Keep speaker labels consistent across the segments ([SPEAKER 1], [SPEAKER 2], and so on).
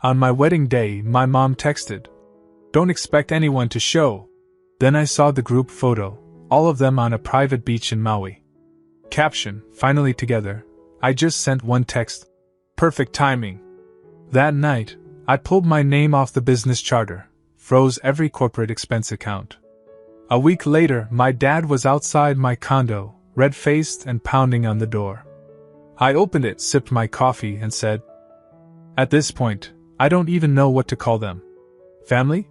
[SPEAKER 1] On my wedding day, my mom texted, "Don't expect anyone to show." Then I saw the group photo, all of them on a private beach in Maui. Caption, "Finally together." I just sent one text. Perfect timing. That night, I pulled my name off the business charter, froze every corporate expense account. A week later, my dad was outside my condo, red-faced and pounding on the door. I opened it, sipped my coffee, and said, "At this point, I don't even know what to call them. Family?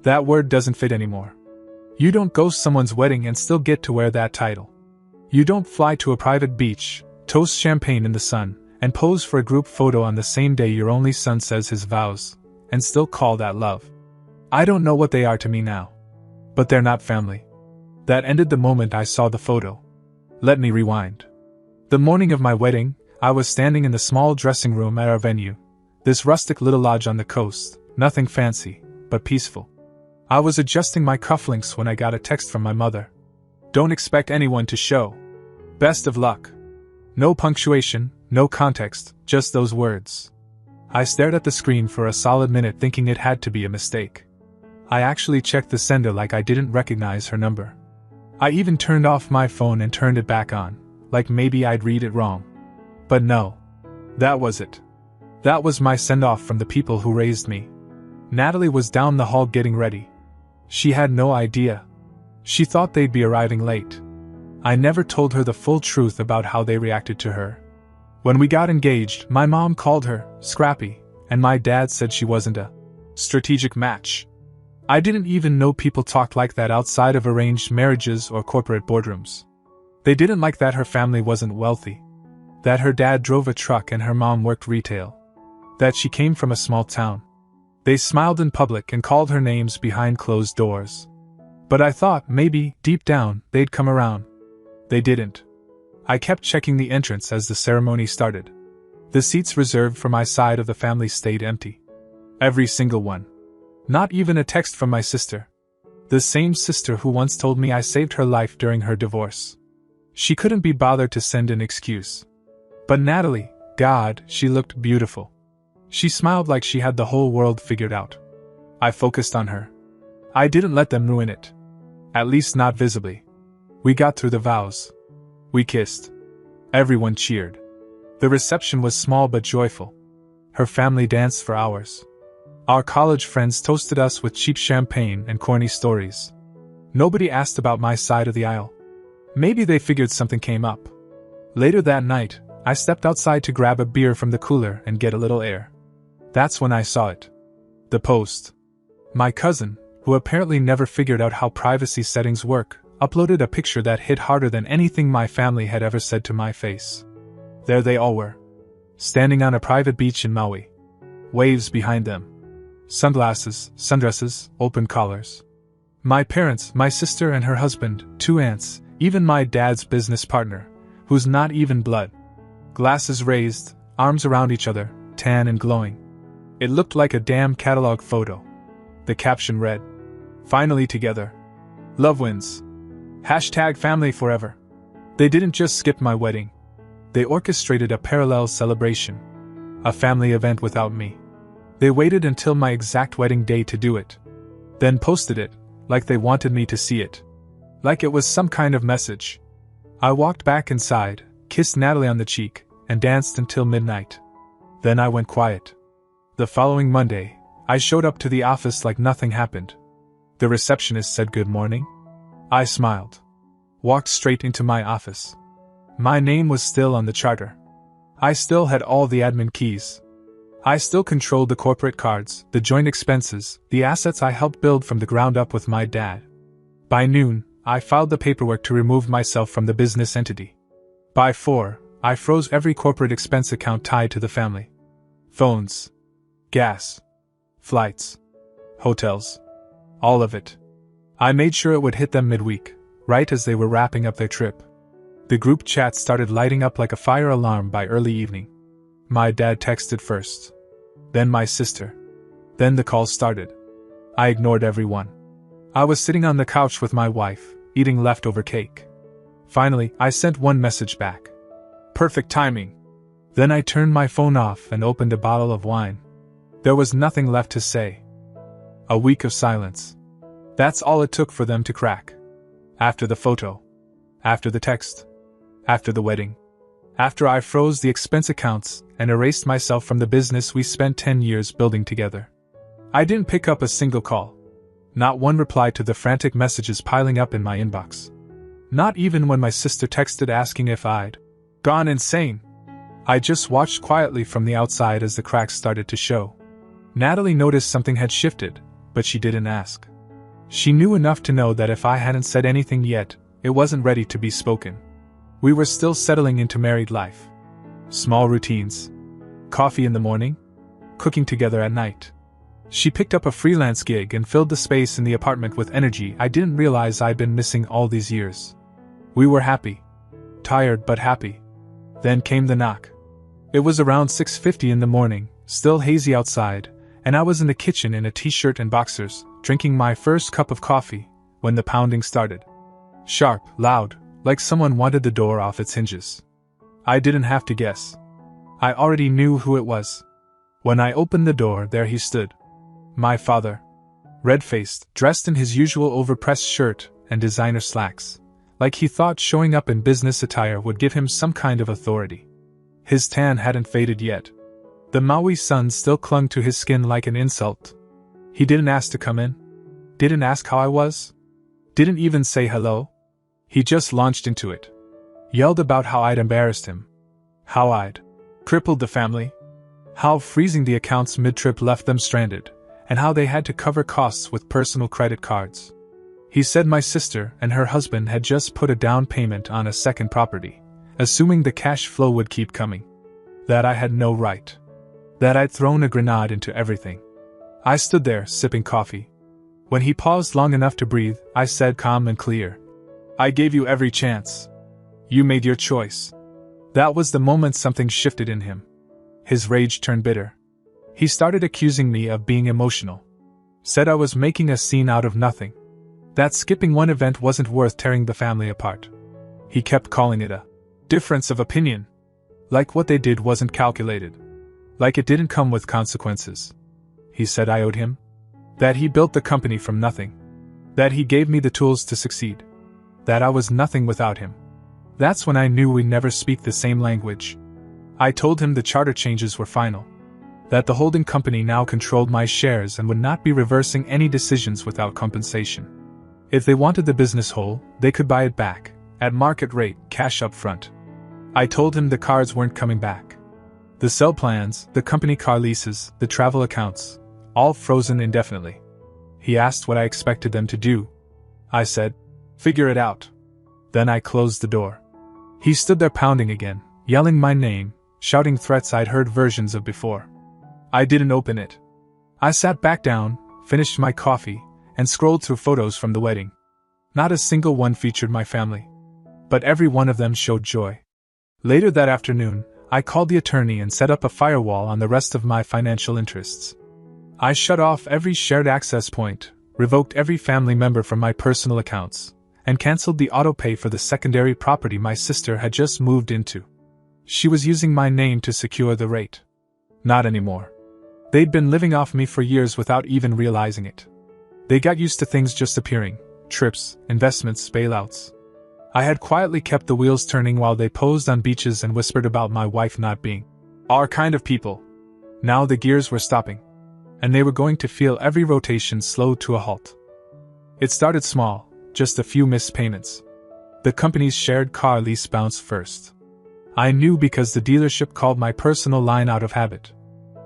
[SPEAKER 1] That word doesn't fit anymore. You don't ghost someone's wedding and still get to wear that title. You don't fly to a private beach, toast champagne in the sun, and pose for a group photo on the same day your only son says his vows, and still call that love. I don't know what they are to me now. But they're not family." That ended the moment I saw the photo. Let me rewind. The morning of my wedding, I was standing in the small dressing room at our venue, this rustic little lodge on the coast, nothing fancy, but peaceful. I was adjusting my cufflinks when I got a text from my mother. "Don't expect anyone to show. Best of luck." No punctuation, no context, just those words. I stared at the screen for a solid minute thinking it had to be a mistake. I actually checked the sender like I didn't recognize her number. I even turned off my phone and turned it back on, like maybe I'd read it wrong. But no. That was it. That was my send-off from the people who raised me. Natalie was down the hall getting ready. She had no idea. She thought they'd be arriving late. I never told her the full truth about how they reacted to her. When we got engaged, my mom called her scrappy, and my dad said she wasn't a strategic match. I didn't even know people talked like that outside of arranged marriages or corporate boardrooms. They didn't like that her family wasn't wealthy, that her dad drove a truck and her mom worked retail, that she came from a small town. They smiled in public and called her names behind closed doors. But I thought maybe, deep down, they'd come around. They didn't. I kept checking the entrance as the ceremony started. The seats reserved for my side of the family stayed empty. Every single one. Not even a text from my sister. The same sister who once told me I saved her life during her divorce. She couldn't be bothered to send an excuse. But Natalie, God, she looked beautiful. She smiled like she had the whole world figured out. I focused on her. I didn't let them ruin it. At least not visibly. We got through the vows. We kissed. Everyone cheered. The reception was small but joyful. Her family danced for hours. Our college friends toasted us with cheap champagne and corny stories. Nobody asked about my side of the aisle. Maybe they figured something came up. Later that night, I stepped outside to grab a beer from the cooler and get a little air. That's when I saw it. The post. My cousin, who apparently never figured out how privacy settings work, uploaded a picture that hit harder than anything my family had ever said to my face. There they all were. Standing on a private beach in Maui. Waves behind them. Sunglasses, sundresses, open collars. My parents, my sister and her husband, 2 aunts, even my dad's business partner, who's not even blood. Glasses raised, arms around each other, tan and glowing. It looked like a damn catalog photo. The caption read, "Finally together. Love wins. #family forever." They didn't just skip my wedding. They orchestrated a parallel celebration. A family event without me. They waited until my exact wedding day to do it. Then posted it, like they wanted me to see it. Like it was some kind of message. I walked back inside, kissed Natalie on the cheek, and danced until midnight. Then I went quiet. The following Monday, I showed up to the office like nothing happened. The receptionist said good morning. I smiled. Walked straight into my office. My name was still on the charter. I still had all the admin keys. I still controlled the corporate cards, the joint expenses, the assets I helped build from the ground up with my dad. By noon, I filed the paperwork to remove myself from the business entity. By 4, I froze every corporate expense account tied to the family. Phones. Gas. Flights. Hotels. All of it. I made sure it would hit them midweek, right as they were wrapping up their trip. The group chat started lighting up like a fire alarm by early evening. My dad texted first. Then my sister. Then the calls started. I ignored everyone. I was sitting on the couch with my wife, eating leftover cake. Finally, I sent one message back. Perfect timing. Then I turned my phone off and opened a bottle of wine. There was nothing left to say. A week of silence. That's all it took for them to crack. After the photo. After the text. After the wedding. After I froze the expense accounts and erased myself from the business we spent 10 years building together. I didn't pick up a single call. Not one reply to the frantic messages piling up in my inbox. Not even when my sister texted asking if I'd gone insane. I just watched quietly from the outside as the cracks started to show. Natalie noticed something had shifted, but she didn't ask. She knew enough to know that if I hadn't said anything yet, it wasn't ready to be spoken. We were still settling into married life. Small routines. Coffee in the morning. Cooking together at night. She picked up a freelance gig and filled the space in the apartment with energy I didn't realize I'd been missing all these years. We were happy. Tired but happy. Then came the knock. It was around 6:50 in the morning, still hazy outside, and I was in the kitchen in a t-shirt and boxers, drinking my first cup of coffee, when the pounding started. Sharp, loud, like someone wanted the door off its hinges. I didn't have to guess. I already knew who it was. When I opened the door, there he stood. My father. Red-faced, dressed in his usual overpressed shirt and designer slacks, like he thought showing up in business attire would give him some kind of authority. His tan hadn't faded yet. The Maui sun still clung to his skin like an insult. He didn't ask to come in. Didn't ask how I was. Didn't even say hello. He just launched into it. Yelled about how I'd embarrassed him. How I'd crippled the family. How freezing the accounts mid-trip left them stranded, and how they had to cover costs with personal credit cards. He said my sister and her husband had just put a down payment on a second property, assuming the cash flow would keep coming. That I had no right. That I'd thrown a grenade into everything. I stood there, sipping coffee. When he paused long enough to breathe, I said calm and clear, "I gave you every chance. You made your choice." That was the moment something shifted in him. His rage turned bitter. He started accusing me of being emotional. Said I was making a scene out of nothing. That skipping one event wasn't worth tearing the family apart. He kept calling it a difference of opinion. Like what they did wasn't calculated. Like it didn't come with consequences. He said I owed him. That he built the company from nothing. That he gave me the tools to succeed. That I was nothing without him. That's when I knew we'd never speak the same language. I told him the charter changes were final. That the holding company now controlled my shares and would not be reversing any decisions without compensation. If they wanted the business whole, they could buy it back, at market rate, cash up front. I told him the cards weren't coming back. The sell plans, the company car leases, the travel accounts, all frozen indefinitely. He asked what I expected them to do. I said, "Figure it out." Then I closed the door. He stood there pounding again, yelling my name, shouting threats I'd heard versions of before. I didn't open it. I sat back down, finished my coffee, and scrolled through photos from the wedding. Not a single one featured my family. But every one of them showed joy. Later that afternoon, I called the attorney and set up a firewall on the rest of my financial interests. I shut off every shared access point, revoked every family member from my personal accounts, and cancelled the auto-pay for the secondary property my sister had just moved into. She was using my name to secure the rate. Not anymore. They'd been living off me for years without even realizing it. They got used to things just appearing, trips, investments, bailouts. I had quietly kept the wheels turning while they posed on beaches and whispered about my wife not being our kind of people. Now the gears were stopping. And they were going to feel every rotation slow to a halt. It started small, just a few missed payments. The company's shared car lease bounced first. I knew because the dealership called my personal line out of habit.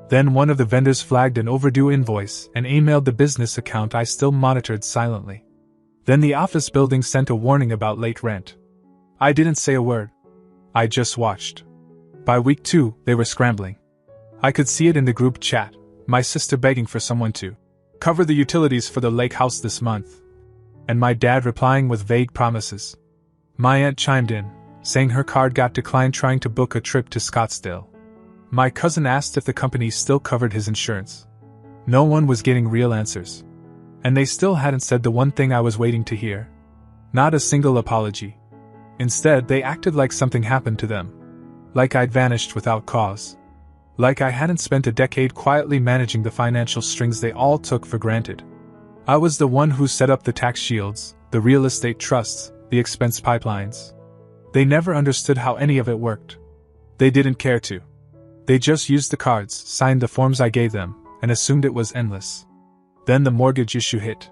[SPEAKER 1] Then one of the vendors flagged an overdue invoice and emailed the business account I still monitored silently. Then the office building sent a warning about late rent. I didn't say a word. I just watched. By week 2, they were scrambling. I could see it in the group chat, my sister begging for someone to cover the utilities for the lake house this month, and my dad replying with vague promises. My aunt chimed in, saying her card got declined trying to book a trip to Scottsdale. My cousin asked if the company still covered his insurance. No one was getting real answers. And they still hadn't said the one thing I was waiting to hear. Not a single apology. Instead, they acted like something happened to them. Like I'd vanished without cause. Like I hadn't spent a decade quietly managing the financial strings they all took for granted. I was the one who set up the tax shields, the real estate trusts, the expense pipelines. They never understood how any of it worked. They didn't care to. They just used the cards, signed the forms I gave them, and assumed it was endless. Then the mortgage issue hit.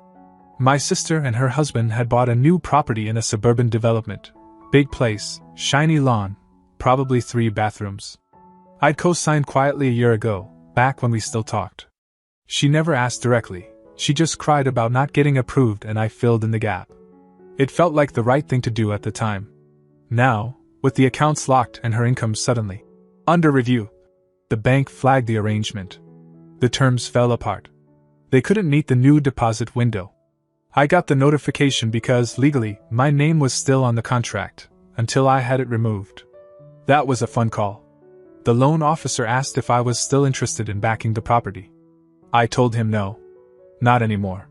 [SPEAKER 1] My sister and her husband had bought a new property in a suburban development. Big place, shiny lawn, probably 3 bathrooms. I'd co-signed quietly a year ago, back when we still talked. She never asked directly, she just cried about not getting approved and I filled in the gap. It felt like the right thing to do at the time. Now, with the accounts locked and her income suddenly under review, the bank flagged the arrangement. The terms fell apart. They couldn't meet the new deposit window. I got the notification because, legally, my name was still on the contract, until I had it removed. That was a fun call. The loan officer asked if I was still interested in backing the property. I told him no. Not anymore.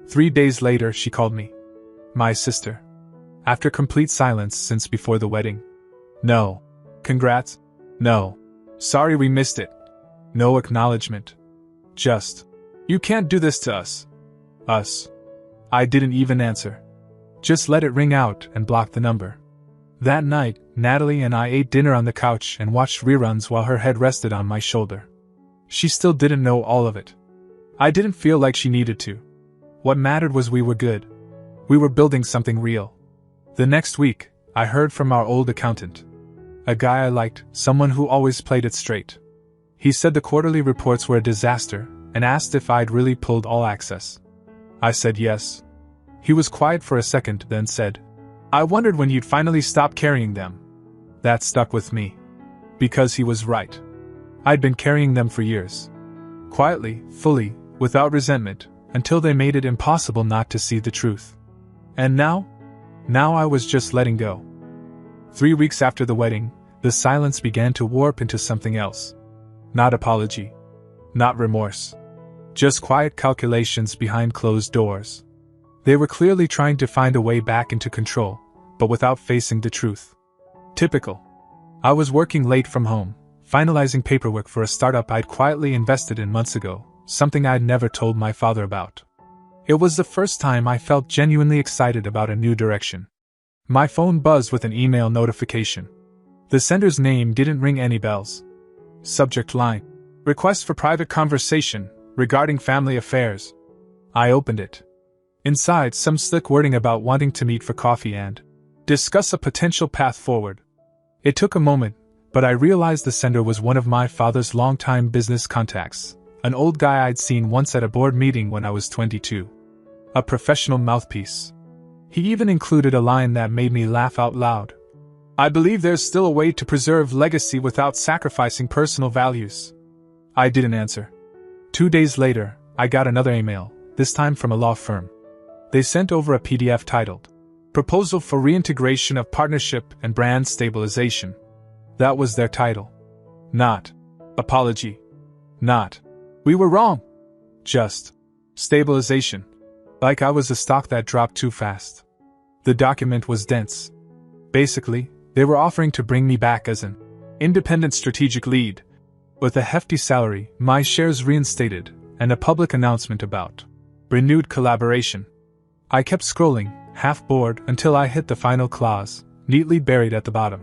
[SPEAKER 1] 3 days later she called me. My sister. After complete silence since before the wedding. No. Congrats? No. Sorry we missed it. No acknowledgement. Just, you can't do this to us. Us. I didn't even answer. Just let it ring out and block the number. That night, Natalie and I ate dinner on the couch and watched reruns while her head rested on my shoulder. She still didn't know all of it. I didn't feel like she needed to. What mattered was we were good. We were building something real. The next week, I heard from our old accountant. A guy I liked, someone who always played it straight. He said the quarterly reports were a disaster and asked if I'd really pulled all access. I said yes. He was quiet for a second, then said, I wondered when you'd finally stop carrying them. That stuck with me. Because he was right. I'd been carrying them for years. Quietly, fully, without resentment, until they made it impossible not to see the truth. And now? Now I was just letting go. 3 weeks after the wedding, the silence began to warp into something else. Not apology. Not remorse. Just quiet calculations behind closed doors. They were clearly trying to find a way back into control, but without facing the truth. Typical. I was working late from home, finalizing paperwork for a startup I'd quietly invested in months ago, something I'd never told my father about. It was the first time I felt genuinely excited about a new direction. My phone buzzed with an email notification. The sender's name didn't ring any bells. Subject line: Request for private conversation regarding family affairs. I opened it. Inside, some slick wording about wanting to meet for coffee and discuss a potential path forward. It took a moment, but I realized the sender was one of my father's longtime business contacts, an old guy I'd seen once at a board meeting when I was 22. A professional mouthpiece. He even included a line that made me laugh out loud. I believe there's still a way to preserve legacy without sacrificing personal values. I didn't answer. 2 days later, I got another email, this time from a law firm. They sent over a PDF titled, Proposal for Reintegration of Partnership and Brand Stabilization. That was their title. Not apology. Not we were wrong. Just stabilization. Like I was a stock that dropped too fast. The document was dense. Basically, they were offering to bring me back as an independent strategic lead, with a hefty salary, my shares reinstated, and a public announcement about renewed collaboration. I kept scrolling, half bored, until I hit the final clause, neatly buried at the bottom.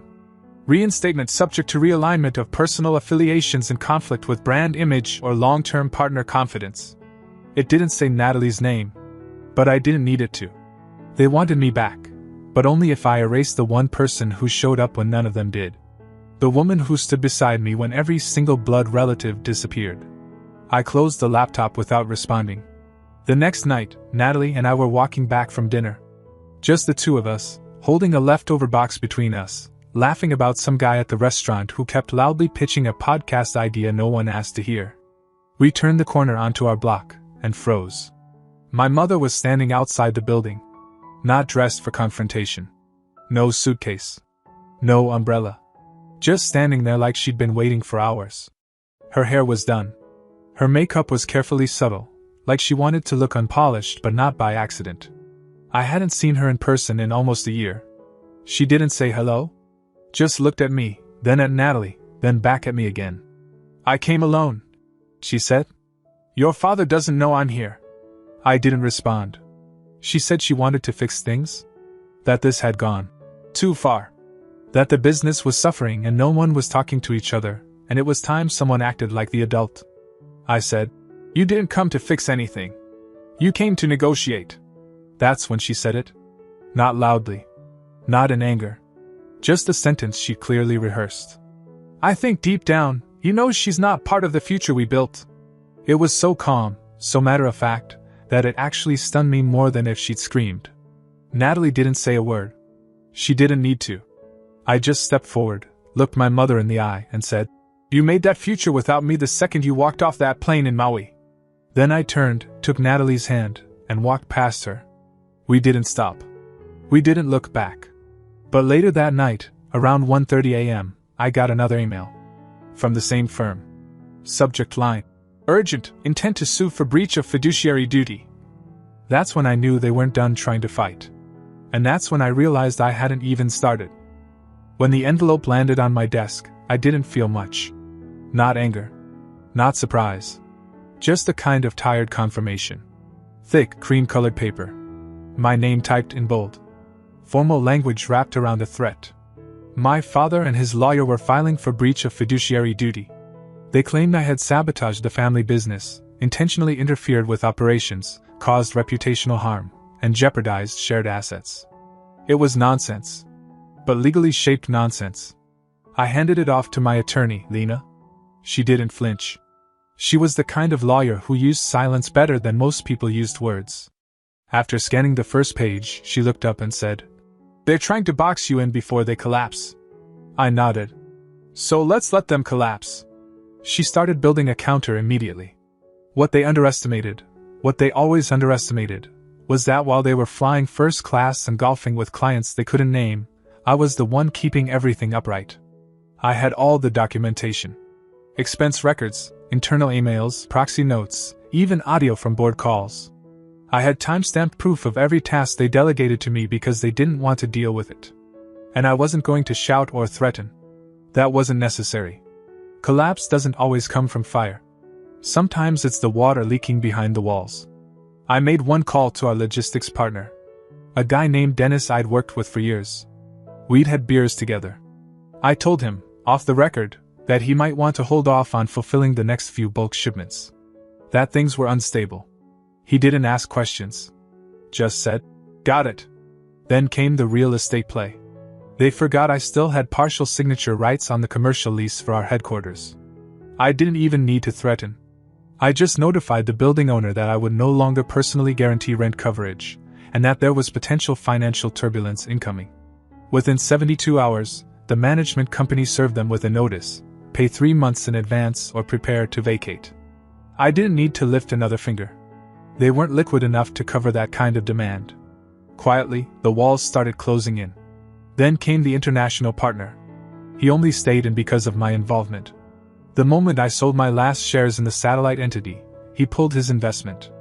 [SPEAKER 1] Reinstatement subject to realignment of personal affiliations in conflict with brand image or long-term partner confidence. It didn't say Natalie's name, but I didn't need it to. They wanted me back, but only if I erased the one person who showed up when none of them did. The woman who stood beside me when every single blood relative disappeared. I closed the laptop without responding. The next night, Natalie and I were walking back from dinner. Just the two of us, holding a leftover box between us, laughing about some guy at the restaurant who kept loudly pitching a podcast idea no one asked to hear. We turned the corner onto our block, and froze. My mother was standing outside the building. Not dressed for confrontation. No suitcase. No umbrella. Just standing there like she'd been waiting for hours. Her hair was done. Her makeup was carefully subtle, like she wanted to look unpolished but not by accident. I hadn't seen her in person in almost a year. She didn't say hello. Just looked at me, then at Natalie, then back at me again. I came alone, she said. Your father doesn't know I'm here. I didn't respond. She said she wanted to fix things, that this had gone too far, that the business was suffering and no one was talking to each other, and it was time someone acted like the adult. I said, You didn't come to fix anything. You came to negotiate. That's when she said it. Not loudly. Not in anger. Just a sentence she clearly rehearsed. I think deep down, he knows she's not part of the future we built. It was so calm, so matter-of-fact, that it actually stunned me more than if she'd screamed. Natalie didn't say a word. She didn't need to. I just stepped forward, looked my mother in the eye, and said, You made that future without me the second you walked off that plane in Maui. Then I turned, took Natalie's hand, and walked past her. We didn't stop. We didn't look back. But later that night, around 1:30 a.m., I got another email. From the same firm. Subject line: Urgent, intent to sue for breach of fiduciary duty. That's when I knew they weren't done trying to fight. And that's when I realized I hadn't even started. When the envelope landed on my desk, I didn't feel much. Not anger. Not surprise. Just a kind of tired confirmation. Thick, cream-colored paper. My name typed in bold. Formal language wrapped around a threat. My father and his lawyer were filing for breach of fiduciary duty. They claimed I had sabotaged the family business, intentionally interfered with operations, caused reputational harm, and jeopardized shared assets. It was nonsense. But legally shaped nonsense. I handed it off to my attorney, Lena. She didn't flinch. She was the kind of lawyer who used silence better than most people used words. After scanning the first page, she looked up and said, They're trying to box you in before they collapse. I nodded. So let's let them collapse. She started building a counter immediately. What they underestimated, what they always underestimated, was that while they were flying first class and golfing with clients they couldn't name, I was the one keeping everything upright. I had all the documentation. Expense records, internal emails, proxy notes, even audio from board calls. I had time-stamped proof of every task they delegated to me because they didn't want to deal with it. And I wasn't going to shout or threaten. That wasn't necessary. Collapse doesn't always come from fire. Sometimes it's the water leaking behind the walls. I made one call to our logistics partner. A guy named Dennis I'd worked with for years. We'd had beers together. I told him, off the record, that he might want to hold off on fulfilling the next few bulk shipments. That things were unstable. He didn't ask questions. Just said, Got it. Then came the real estate play. They forgot I still had partial signature rights on the commercial lease for our headquarters. I didn't even need to threaten. I just notified the building owner that I would no longer personally guarantee rent coverage, and that there was potential financial turbulence incoming. Within 72 hours, the management company served them with a notice: pay 3 months in advance or prepare to vacate. I didn't need to lift another finger. They weren't liquid enough to cover that kind of demand. Quietly, the walls started closing in. Then came the international partner. He only stayed in because of my involvement. The moment I sold my last shares in the satellite entity, he pulled his investment.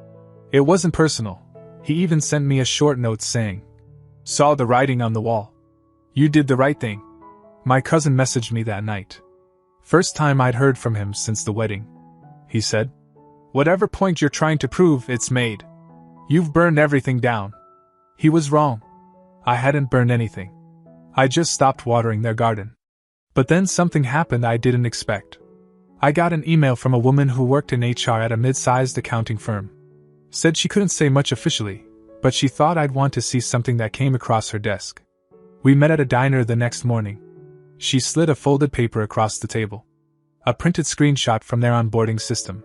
[SPEAKER 1] It wasn't personal. He even sent me a short note saying, Saw the writing on the wall. You did the right thing. My cousin messaged me that night. First time I'd heard from him since the wedding. He said, Whatever point you're trying to prove, it's made. You've burned everything down. He was wrong. I hadn't burned anything. I just stopped watering their garden. But then something happened I didn't expect. I got an email from a woman who worked in HR at a mid-sized accounting firm. Said she couldn't say much officially, but she thought I'd want to see something that came across her desk. We met at a diner the next morning. She slid a folded paper across the table. A printed screenshot from their onboarding system.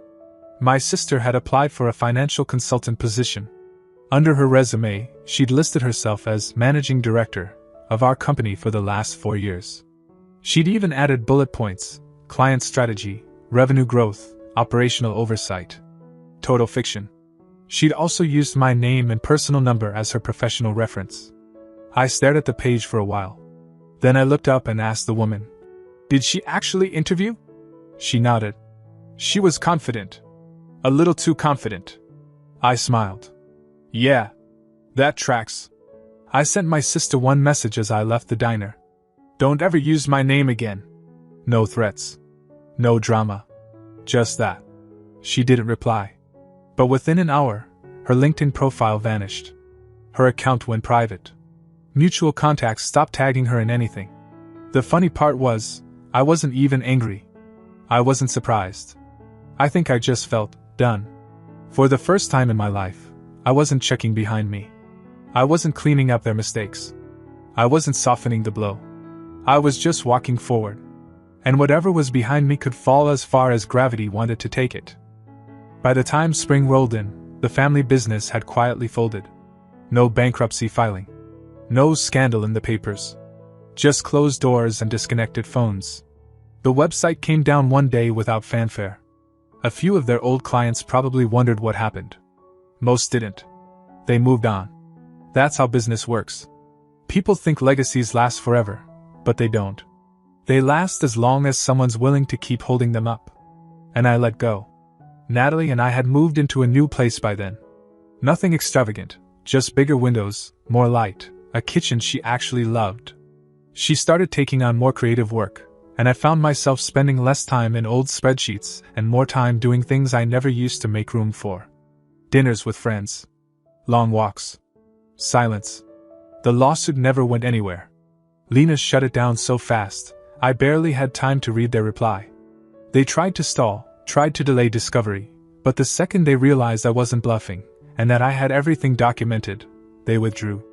[SPEAKER 1] My sister had applied for a financial consultant position. Under her resume, she'd listed herself as managing director of our company for the last 4 years. She'd even added bullet points: client strategy, revenue growth, operational oversight. Total fiction. She'd also used my name and personal number as her professional reference. I stared at the page for a while. Then I looked up and asked the woman, Did she actually interview? She nodded. She was confident. A little too confident. I smiled. Yeah. That tracks. I sent my sister one message as I left the diner. Don't ever use my name again. No threats. No drama. Just that. She didn't reply. But within an hour, her LinkedIn profile vanished. Her account went private. Mutual contacts stopped tagging her in anything. The funny part was, I wasn't even angry. I wasn't surprised. I think I just felt done. For the first time in my life, I wasn't checking behind me. I wasn't cleaning up their mistakes. I wasn't softening the blow. I was just walking forward. And whatever was behind me could fall as far as gravity wanted to take it. By the time spring rolled in, the family business had quietly folded. No bankruptcy filing. No scandal in the papers. Just closed doors and disconnected phones. The website came down one day without fanfare. A few of their old clients probably wondered what happened. Most didn't. They moved on. That's how business works. People think legacies last forever, but they don't. They last as long as someone's willing to keep holding them up. And I let go. Natalie and I had moved into a new place by then. Nothing extravagant, just bigger windows, more light, a kitchen she actually loved. She started taking on more creative work, and I found myself spending less time in old spreadsheets and more time doing things I never used to make room for. Dinners with friends. Long walks. Silence. The lawsuit never went anywhere. Lena shut it down so fast, I barely had time to read their reply. They tried to stall, tried to delay discovery, but the second they realized I wasn't bluffing, and that I had everything documented, they withdrew.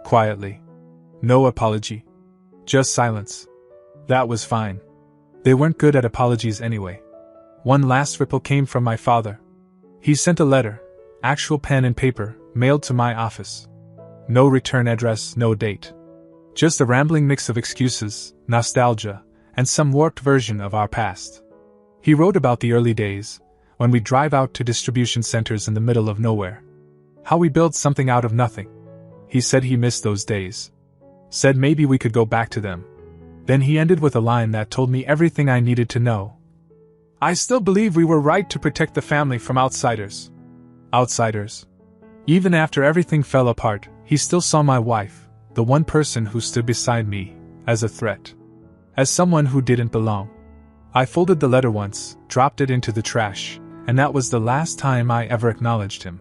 [SPEAKER 1] Quietly. No apology. Just silence. That was fine. They weren't good at apologies anyway. One last ripple came from my father. He sent a letter, actual pen and paper, mailed to my office. No return address, no date. Just a rambling mix of excuses, nostalgia, and some warped version of our past. He wrote about the early days, when we drive out to distribution centers in the middle of nowhere. How we built something out of nothing. He said he missed those days. Said maybe we could go back to them. Then he ended with a line that told me everything I needed to know. I still believe we were right to protect the family from outsiders. Outsiders. Even after everything fell apart, he still saw my wife, the one person who stood beside me, as a threat. As someone who didn't belong. I folded the letter once, dropped it into the trash, and that was the last time I ever acknowledged him.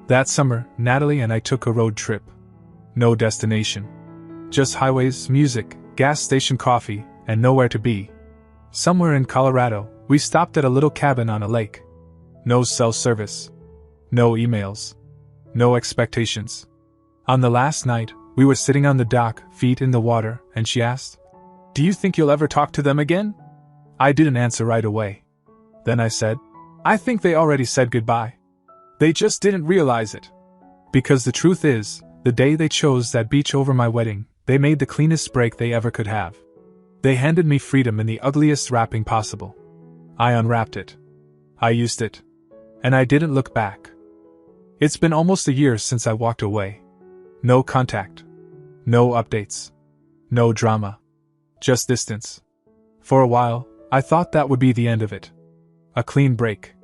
[SPEAKER 1] That summer, Natalie and I took a road trip. No destination. Just highways, music, gas station coffee, and nowhere to be. Somewhere in Colorado, we stopped at a little cabin on a lake. No cell service. No emails. No expectations. On the last night, we were sitting on the dock, feet in the water, and she asked, "Do you think you'll ever talk to them again?" I didn't answer right away. Then I said, "I think they already said goodbye. They just didn't realize it." Because the truth is, the day they chose that beach over my wedding, they made the cleanest break they ever could have. They handed me freedom in the ugliest wrapping possible. I unwrapped it. I used it. And I didn't look back. It's been almost a year since I walked away. No contact. No updates. No drama. Just distance. For a while, I thought that would be the end of it. A clean break.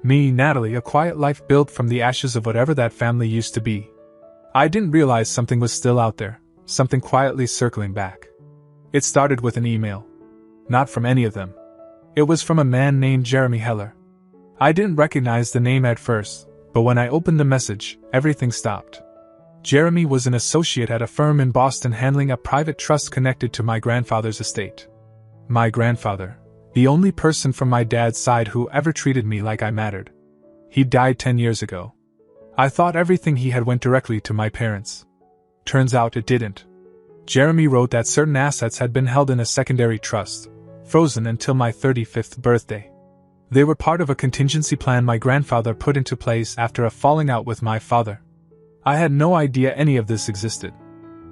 [SPEAKER 1] Me, Natalie, a quiet life built from the ashes of whatever that family used to be. I didn't realize something was still out there, something quietly circling back. It started with an email. Not from any of them. It was from a man named Jeremy Heller. I didn't recognize the name at first, but when I opened the message, everything stopped. Jeremy was an associate at a firm in Boston handling a private trust connected to my grandfather's estate. My grandfather, the only person from my dad's side who ever treated me like I mattered. He died 10 years ago. I thought everything he had went directly to my parents. Turns out it didn't. Jeremy wrote that certain assets had been held in a secondary trust, frozen until my 35th birthday. They were part of a contingency plan my grandfather put into place after a falling out with my father. I had no idea any of this existed.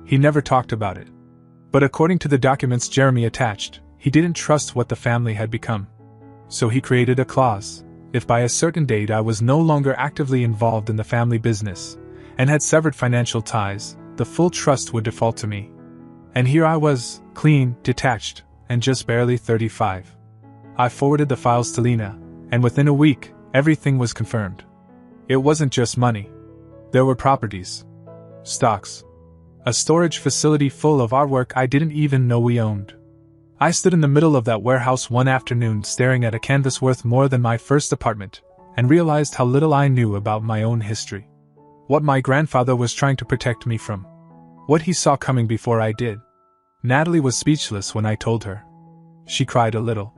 [SPEAKER 1] He never talked about it. But according to the documents Jeremy attached, he didn't trust what the family had become. So he created a clause. If by a certain date I was no longer actively involved in the family business, and had severed financial ties, the full trust would default to me. And here I was, clean, detached, and just barely 35. I forwarded the files to Lena, and within a week, everything was confirmed. It wasn't just money. There were properties. Stocks. A storage facility full of artwork I didn't even know we owned. I stood in the middle of that warehouse one afternoon staring at a canvas worth more than my first apartment, and realized how little I knew about my own history. What my grandfather was trying to protect me from. What he saw coming before I did. Natalie was speechless when I told her. She cried a little.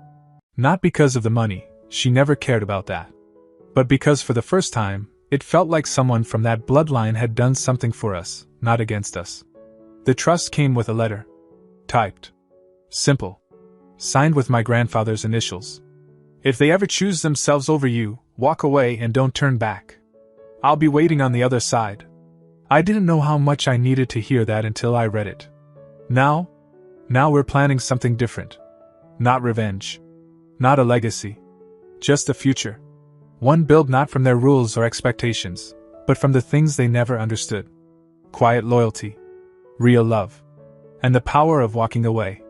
[SPEAKER 1] Not because of the money, she never cared about that. But because for the first time, it felt like someone from that bloodline had done something for us, not against us. The trust came with a letter. Typed. Simple. Signed with my grandfather's initials. If they ever choose themselves over you, walk away and don't turn back. I'll be waiting on the other side. I didn't know how much I needed to hear that until I read it. Now we're planning something different. Not revenge. Not a legacy. Just a future. One built not from their rules or expectations, but from the things they never understood. Quiet loyalty. Real love. And the power of walking away.